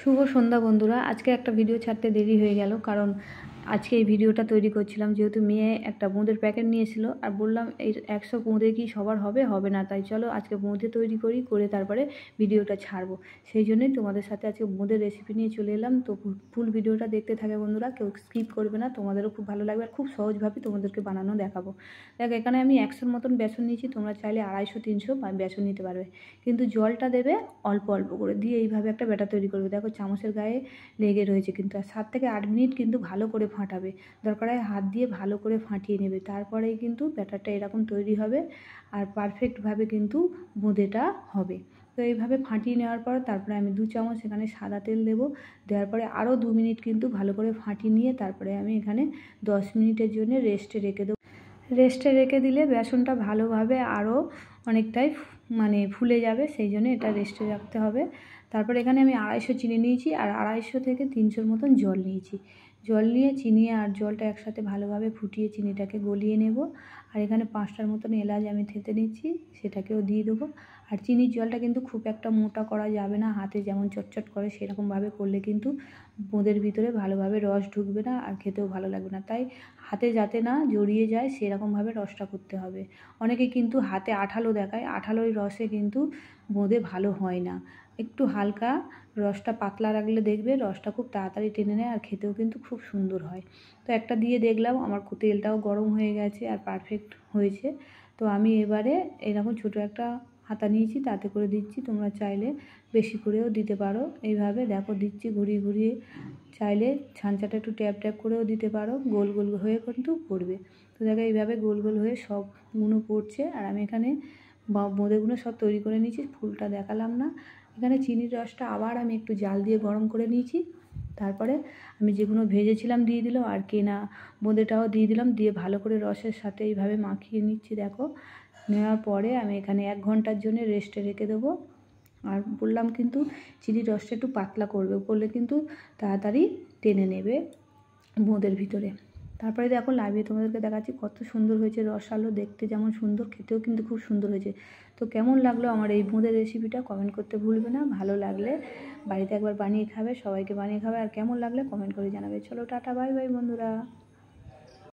শুভ সন্ধ্যা বন্ধুরা। আজকে একটা ভিডিও ছাড়তে দেরি হয়ে গেল, কারণ আজকে এই ভিডিওটা তৈরি করছিলাম যেহেতু মেয়ে একটা বোঁদের প্যাকেট নিয়েছিল, আর বললাম এই 100 বোঁদে কি সবার হবে না, তাই চলো আজকে বোঁদে তৈরি করে তারপরে ভিডিওটা ছাড়বো। সেই জন্যই তোমাদের সাথে আজকে বোঁদের রেসিপি নিয়ে চলে এলাম। তো ফুল ভিডিওটা দেখতে থাকে বন্ধুরা, কেউ স্কিপ করবে না, তোমাদেরও খুব ভালো লাগবে আর খুব সহজভাবে তোমাদেরকে বানানো দেখাবো। দেখ, এখানে আমি 100 মতন বেসন নিয়েছি, তোমরা চাইলে 250-300 বেসন নিতে পারবে, কিন্তু জলটা দেবে অল্প অল্প করে দিয়ে এইভাবে একটা ব্যাটার তৈরি করবে। দেখো চামচের গায়ে লেগে রয়েছে, কিন্তু 7 থেকে 8 মিনিট কিন্তু ভালো করে ফাটাবে, দরকার হয় হাত দিয়ে ভালো করে ফাটিয়ে নেবে, তারপরেই কিন্তু ব্যাটারটা এরকম তৈরি হবে আর পারফেক্টভাবে কিন্তু বোঁদেটা হবে। তো এইভাবে ফাটিয়ে নেওয়ার পর তারপরে আমি 2 চামচ এখানে সাদা তেল দেবো, দেওয়ার পরে আরও 2 মিনিট কিন্তু ভালো করে ফাটিয়ে নিয়ে তারপরে আমি এখানে 10 মিনিটের জন্য রেস্টে রেখে দেবো। রেস্টে রেখে দিলে বেসনটা ভালোভাবে আরও অনেকটাই ফুলে যাবে, সেই জন্য এটা রেস্টে রাখতে হবে। তারপর এখানে আমি 250 চিনি নিয়েছি আর 250 থেকে 300 মতন জল নিয়েছি। জল নিয়ে চিনি আর জলটা একসাথে ভালোভাবে ফুটিয়ে চিনিটাকে গলিয়ে নেব। আর এখানে 5টার মতন এলাচ আমি থেতে নিচ্ছি, সেটাকেও দিয়ে দেবো। আর চিনির জলটা কিন্তু খুব একটা মোটা করা যাবে না, হাতে যেমন চটচট করে সেরকমভাবে করলে কিন্তু বোঁদের ভিতরে ভালোভাবে রস ঢুকবে না আর খেতেও ভালো লাগবে না, তাই হাতে যাতে না জড়িয়ে যায় সেরকমভাবে রসটা করতে হবে। অনেকে কিন্তু হাতে আঠালো দেখায়, আঠালোই রসে কিন্তু বোঁদে ভালো হয় না। একটু হালকা রসটা পাতলা রাখলে দেখবে রসটা খুব তাড়াতাড়ি টেনে নেয় আর খেতেও কিন্তু খুব সুন্দর হয়। তো একটা দিয়ে দেখলাম, আমার তেলটাও গরম হয়ে গেছে আর পারফেক্ট হয়েছে। তো আমি এবারে এরকম ছোটো একটা হাতা নিয়েছি, তাতে করে দিচ্ছি, তোমরা চাইলে বেশি করেও দিতে পারো। এইভাবে দেখো দিচ্ছি ঘুরিয়ে ঘুরিয়ে, চাইলে ছাঁচাটা একটু ট্যাপ ট্যাপ করেও দিতে পারো, গোল গোল হয়ে কিন্তু পড়বে। তো দেখো এইভাবে গোল গোল হয়ে সবগুলো পড়ছে আর আমি এখানে বোঁদেগুলো সব তৈরি করে নিয়েছি, ফুলটা দেখালাম না। এখানে চিনির রসটা আবার আমি একটু জাল দিয়ে গরম করে নিয়েছি, তারপরে আমি যেগুলো ভেজেছিলাম দিয়ে দিলাম আর কেনা বোঁদেটাও দিয়ে দিলাম, দিয়ে ভালো করে রসের সাথে এইভাবে মাখিয়ে নিচ্ছি। দেখো নেওয়ার পরে আমি এখানে 1 ঘন্টার জন্য রেস্টে রেখে দেবো। আর বললাম কিন্তু চিনির রসটা একটু পাতলা করলে কিন্তু তাড়াতাড়ি টেনে নেবে বোঁদের ভিতরে। তারপরে দেখো লাভিয়ে তোমাদেরকে দেখাচ্ছি কত সুন্দর হয়েছে, রসালো দেখতে যেমন সুন্দর, খেতেও কিন্তু খুব সুন্দর হয়েছে। তো কেমন লাগলো আমার এই বোঁদের রেসিপিটা কমেন্ট করতে ভুলবে না। ভালো লাগলে বাড়িতে একবার বানিয়ে খাবে, সবাইকে বানিয়ে খাবে, আর কেমন লাগলে কমেন্ট করে জানাবে। চলো টাটা, বাই বাই বন্ধুরা।